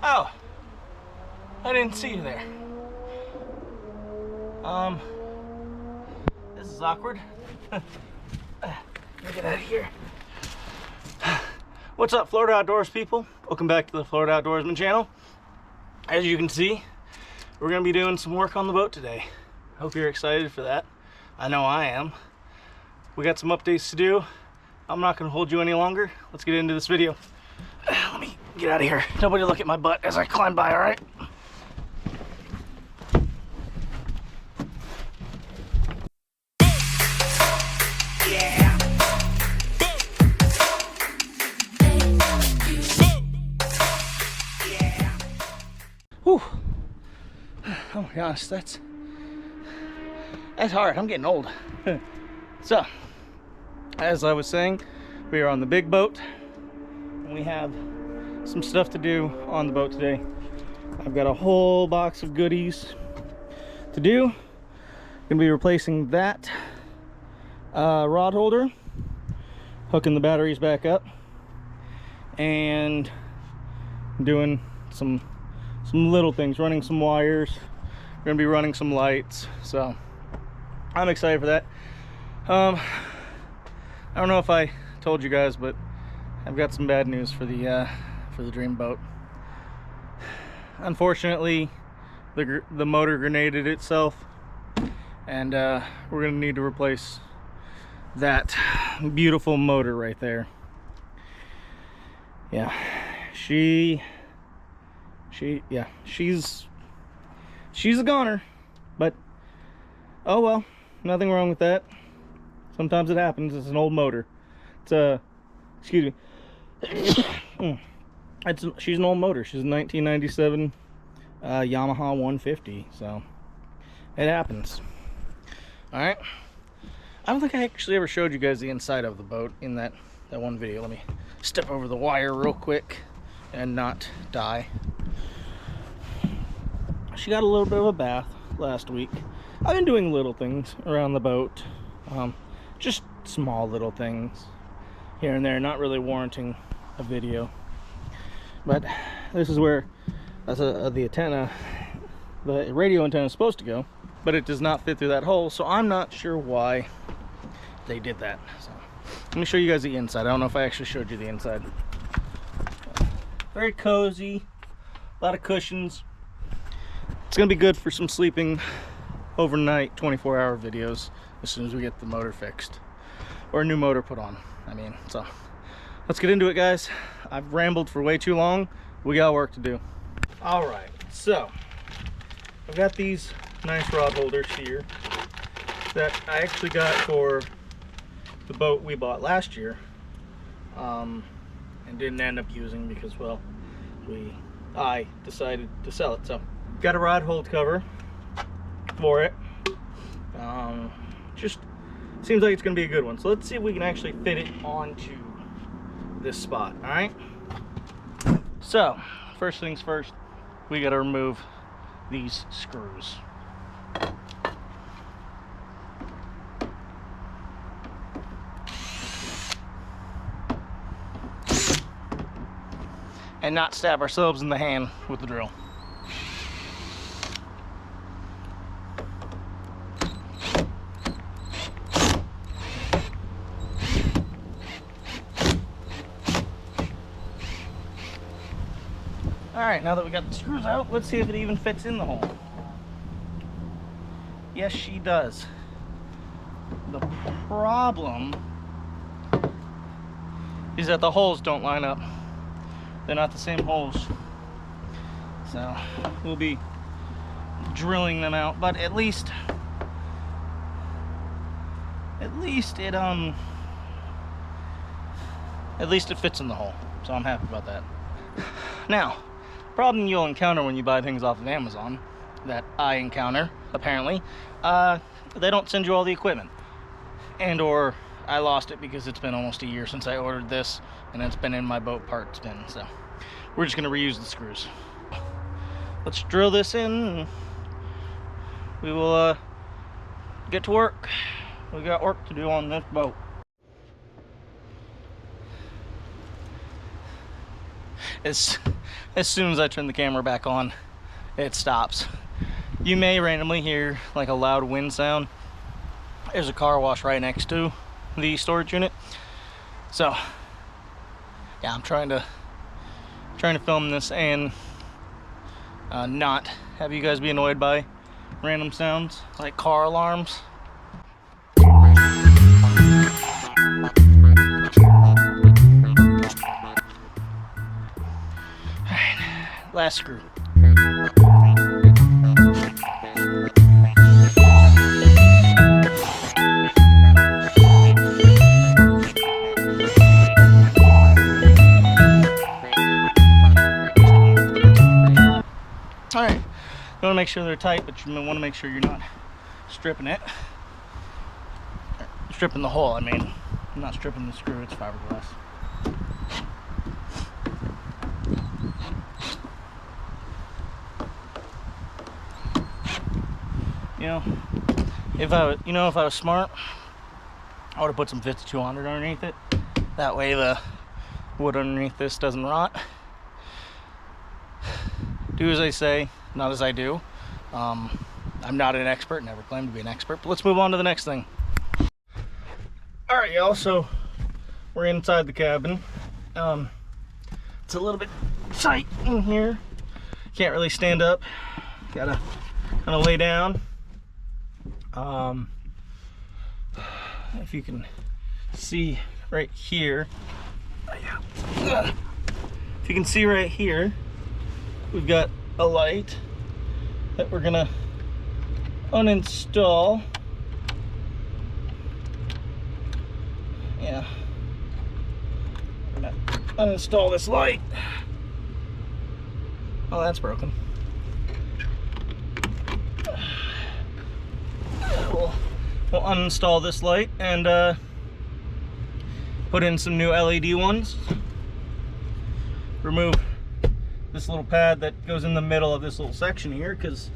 Oh, I didn't see you there. This is awkward. Let me get out of here. What's up, Florida Outdoors people? Welcome back to the Florida Outdoorsman channel. As you can see, we're gonna be doing some work on the boat today. Hope you're excited for that. I know I am. We got some updates to do. I'm not gonna hold you any longer. Let's get into this video. Let me get out of here. Nobody look at my butt as I climb by, all right? Yeah. Whew. Oh my gosh, that's hard. I'm getting old. So, as I was saying, we are on the big boat and we have some stuff to do on the boat today. I've got a whole box of goodies to do. Gonna be replacing that rod holder, hooking the batteries back up, and doing some little things, running some wires. We're gonna be running some lights, so I'm excited for that. I don't know if I told you guys, but I've got some bad news for the DreamBoat. Unfortunately, the motor grenaded itself, and we're gonna need to replace that beautiful motor right there. Yeah, she's a goner, but oh well, nothing wrong with that. Sometimes it happens. It's an old motor. It's excuse me. She's an old motor. She's a 1997 Yamaha 150, so it happens. All right. I don't think I actually ever showed you guys the inside of the boat in that one video. Let me step over the wire real quick and not die. She got a little bit of a bath last week. I've been doing little things around the boat, just small little things here and there, not really warranting a video. But this is where the antenna, the radio antenna is supposed to go, but it does not fit through that hole, so I'm not sure why they did that. So let me show you guys the inside. I don't know if I actually showed you the inside. Very cozy, a lot of cushions. It's gonna be good for some sleeping overnight 24-hour videos as soon as we get the motor fixed, or a new motor put on, I mean. So let's get into it, guys. I've rambled for way too long. We got work to do. All right, so I've got these nice rod holders here that I actually got for the boat we bought last year, and didn't end up using because, well, I decided to sell it. So got a rod hold cover for it. Just seems like it's gonna be a good one, so let's see if we can actually fit it onto this spot. All right, so first things first, we got to remove these screws. And not stab ourselves in the hand with the drill. All right, now that we got the screws out, let's see if it even fits in the hole. Yes, she does. The problem is that the holes don't line up. They're not the same holes. So we'll be drilling them out, but at least it fits in the hole. So I'm happy about that. Now, problem you'll encounter when you buy things off of Amazon, that I encounter apparently, they don't send you all the equipment, and or I lost it because it's been almost a year since I ordered this and it's been in my boat parts bin. So we're just gonna reuse the screws. Let's drill this in and we will get to work. We got work to do on this boat. as soon as I turn the camera back on, it stops. You may randomly hear like a loud wind sound. There's a car wash right next to the storage unit. So yeah, I'm trying to film this and not have you guys be annoyed by random sounds like car alarms. Alright, last screw. Alright, you want to make sure they're tight, but you want to make sure you're not stripping it. Stripping the hole, I mean. I'm not stripping the screw, it's fiberglass. You know, if I was smart, I would have put some 5200 underneath it. That way the wood underneath this doesn't rot. Do as I say, not as I do. I'm not an expert, never claimed to be an expert, but let's move on to the next thing. Alright, y'all, so we're inside the cabin. It's a little bit tight in here. Can't really stand up. Gotta kind of lay down. If you can see right here. If you can see right here, we've got a light that we're gonna uninstall. Yeah, we're gonna uninstall this light. Oh, that's broken. We'll uninstall this light and put in some new LED ones. Remove this little pad that goes in the middle of this little section here, because,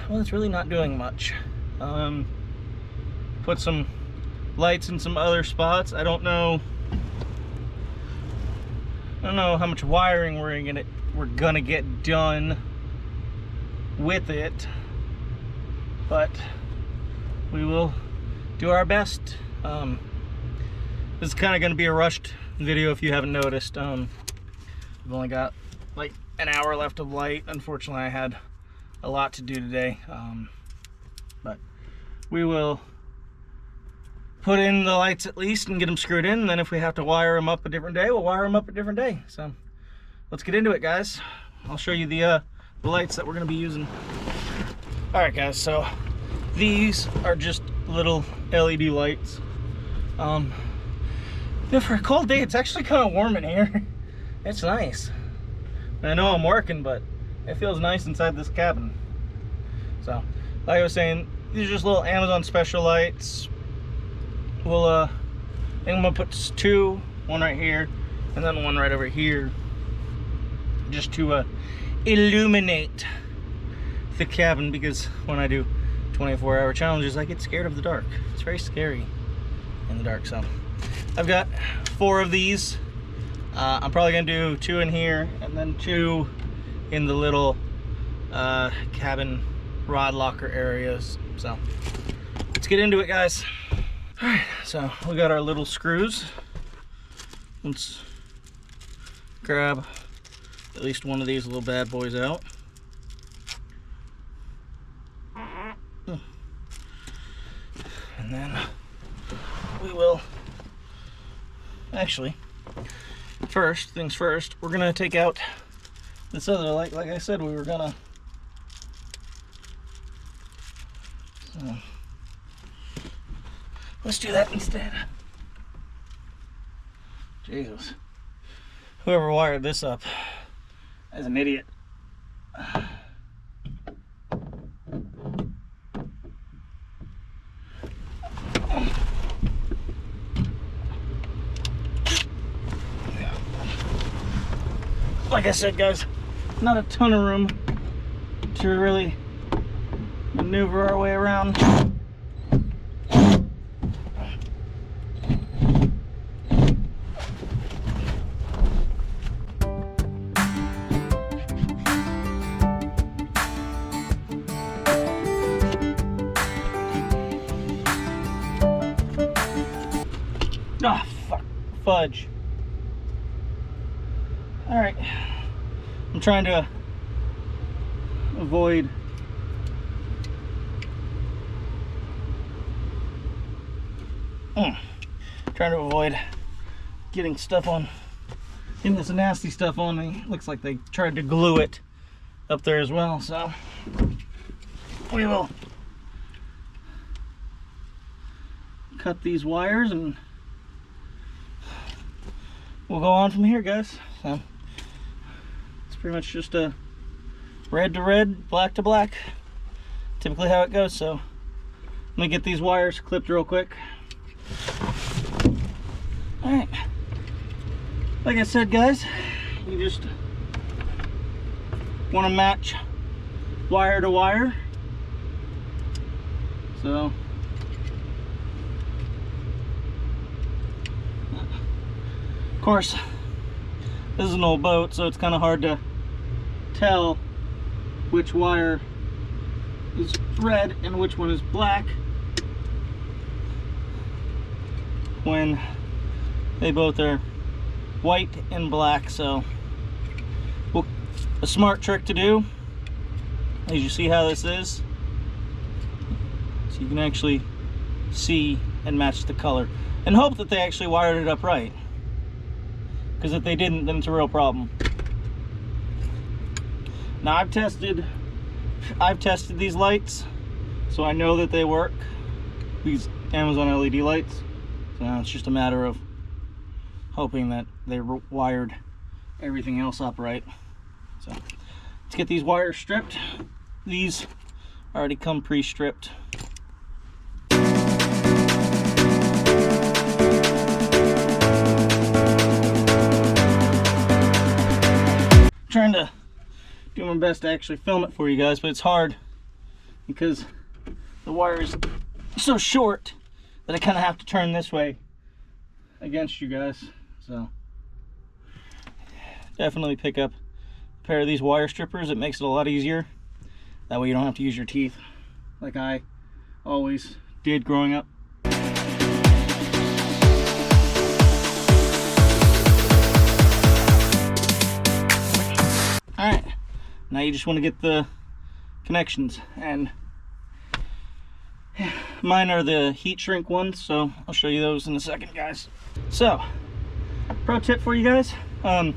well, it's really not doing much. Put some lights in some other spots. I don't know how much wiring we're gonna get done with it, but we will do our best. This is kind of gonna be a rushed video if you haven't noticed. I've only got like an hour left of light. Unfortunately, I had a lot to do today, but we will put in the lights at least and get them screwed in, and then if we have to wire them up a different day, we'll wire them up a different day. So let's get into it, guys. I'll show you the lights that we're going to be using. All right, guys, so these are just little LED lights. For a cold day, it's actually kind of warm in here. It's nice. I know I'm working, but it feels nice inside this cabin. So, like I was saying, these are just little Amazon special lights. We'll, I think I'm gonna put two, one right here, and then one right over here, just to illuminate the cabin, because when I do 24-hour challenges, I get scared of the dark. It's very scary in the dark. So, I've got 4 of these. I'm probably gonna do 2 in here and then 2 in the little cabin rod locker areas. So let's get into it, guys. All right, so we got our little screws. Let's grab at least one of these little bad boys out. And then we will actually, first things first, we're gonna take out this other light. Like I said, we were gonna let's do that instead. Jesus, whoever wired this up is an idiot. Like I said, guys, not a ton of room to really maneuver our way around. fudge. All right, I'm trying to avoid getting stuff on, getting this nasty stuff on me. Looks like they tried to glue it up there as well, so we will cut these wires and we'll go on from here, guys. So it's pretty much just a red to red, black to black, typically how it goes. So let me get these wires clipped real quick. All right, like I said, guys, you just want to match wire to wire. So of course, this is an old boat, so it's kind of hard to tell which wire is red and which one is black when they both are white and black. So a smart trick to do is, you see how this is, so you can actually see and match the color and hope that they actually wired it up right, because if they didn't, then it's a real problem. Now I've tested these lights, so I know that they work, these Amazon LED lights. So now it's just a matter of hoping that they wired everything else up right. So let's get these wires stripped. These already come pre-stripped. Trying to do my best to actually film it for you guys, but it's hard because the wire is so short that I kind of have to turn this way against you guys. So definitely pick up a pair of these wire strippers. It makes it a lot easier. That way you don't have to use your teeth like I always did growing up. All right, now you just want to get the connections, and mine are the heat shrink ones, so I'll show you those in a second, guys. So, pro tip for you guys, if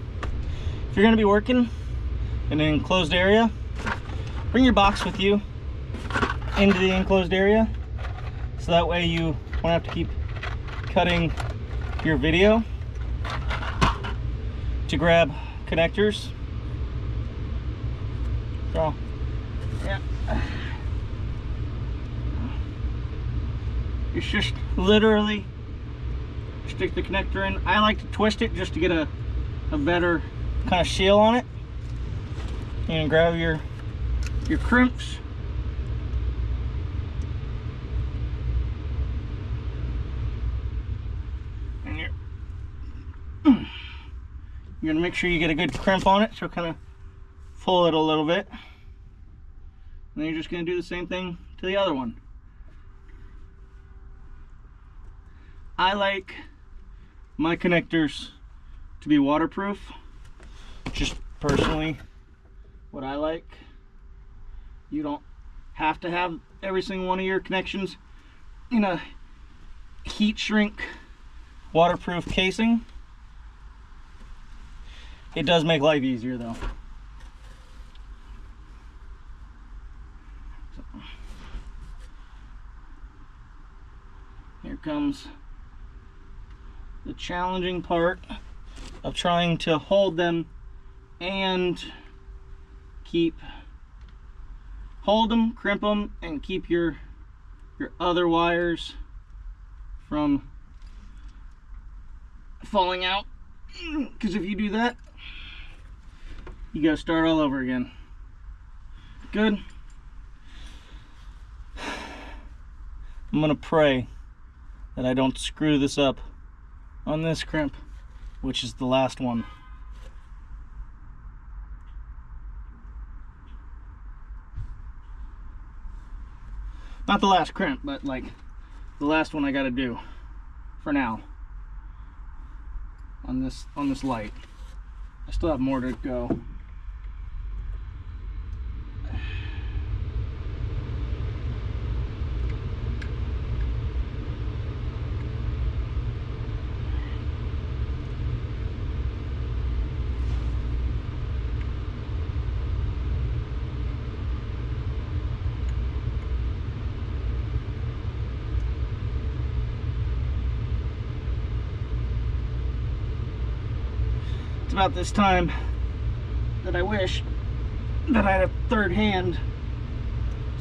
you're going to be working in an enclosed area, bring your box with you into the enclosed area, so that way you won't have to keep cutting your video to grab connectors. So, yeah, it's just literally stick the connector in. I like to twist it just to get a better kind of seal on it. And grab your crimps. And you're gonna make sure you get a good crimp on it, so kind of pull it a little bit. And then you're just going to do the same thing to the other one. I like my connectors to be waterproof. Just personally what I like. You don't have to have every single one of your connections in a heat shrink waterproof casing. It does make life easier though. Here comes the challenging part of trying to hold them and hold them, crimp them, and keep your other wires from falling out. Because if you do that, you gotta start all over again. Good. I'm gonna pray that I don't screw this up on this crimp, which is the last one. Not the last crimp, but like the last one I gotta do for now. on this light. I still have more to go. It's about this time that I wish that I had a third hand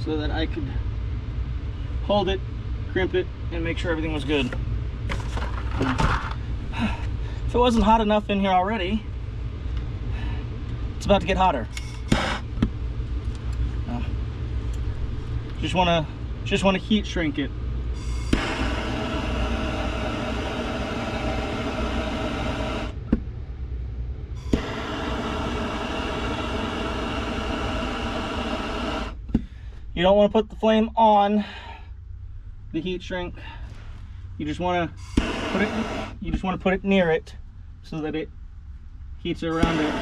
so that I could hold it, crimp it, and make sure everything was good. If it wasn't hot enough in here already, it's about to get hotter. Just want to heat shrink it. You don't want to put the flame on the heat shrink. You just want to put it near it so that it heats around it.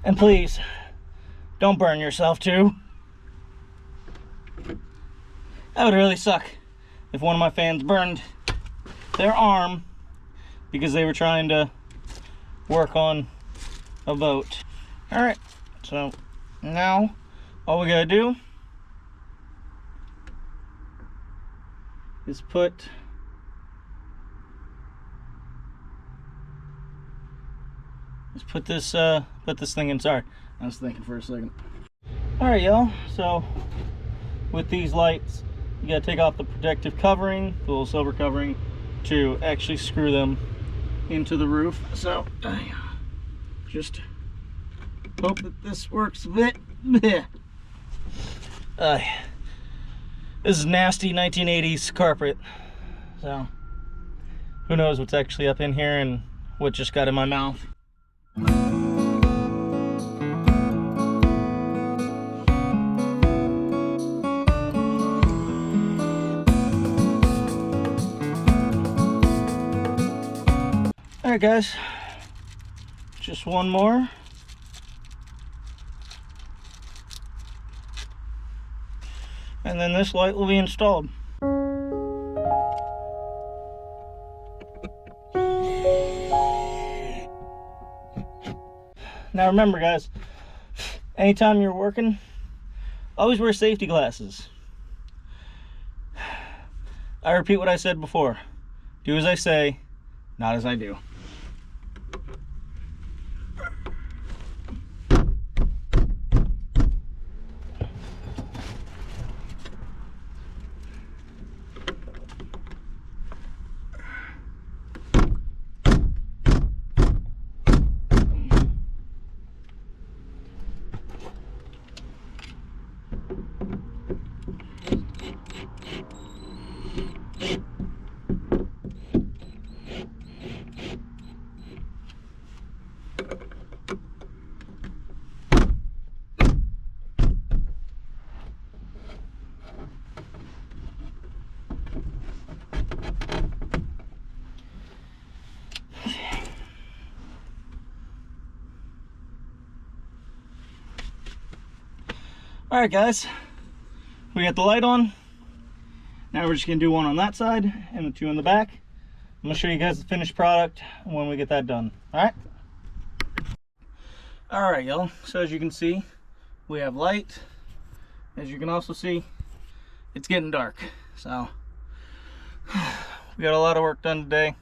And please, don't burn yourself too. That would really suck if one of my fans burned their arm because they were trying to work on a boat. All right, so now all we gotta do is put this thing in. Sorry, I was thinking for a second. All right, y'all, so with these lights, you gotta take off the protective covering, the little silver covering, to actually screw them into the roof. So just hope that this works a bit. This is nasty 1980s carpet. So who knows what's actually up in here and what just got in my mouth. Alright guys, just one more. And then this light will be installed. Now remember guys, anytime you're working, always wear safety glasses. I repeat what I said before. Do as I say, not as I do. All right guys, we got the light on. Now we're just gonna do one on that side and the two in the back. I'm gonna show you guys the finished product when we get that done. All right y'all, so as you can see, we have light. As you can also see, it's getting dark. So we got a lot of work done today.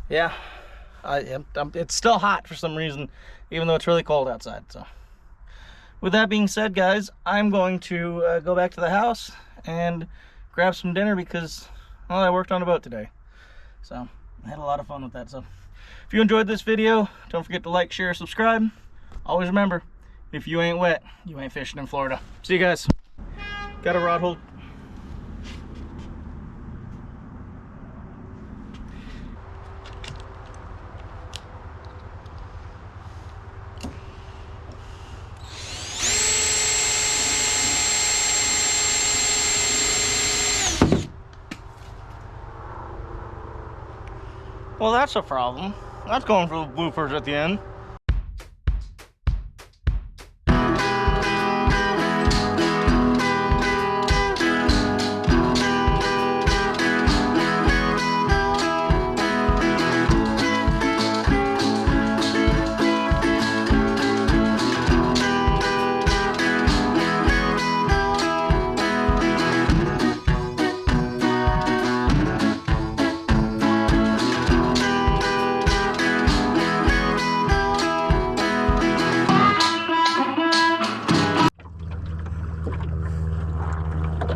Yeah, it's still hot for some reason, even though it's really cold outside. So with that being said guys, I'm going to go back to the house and grab some dinner because, well, I worked on a boat today. So I had a lot of fun with that. So if you enjoyed this video, don't forget to like, share, subscribe. Always remember, if you ain't wet, you ain't fishing in Florida. See you guys. Got a rod hold. that's a problem. That's going for the bloopers at the end.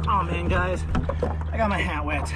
Oh man, guys, I got my hat wet.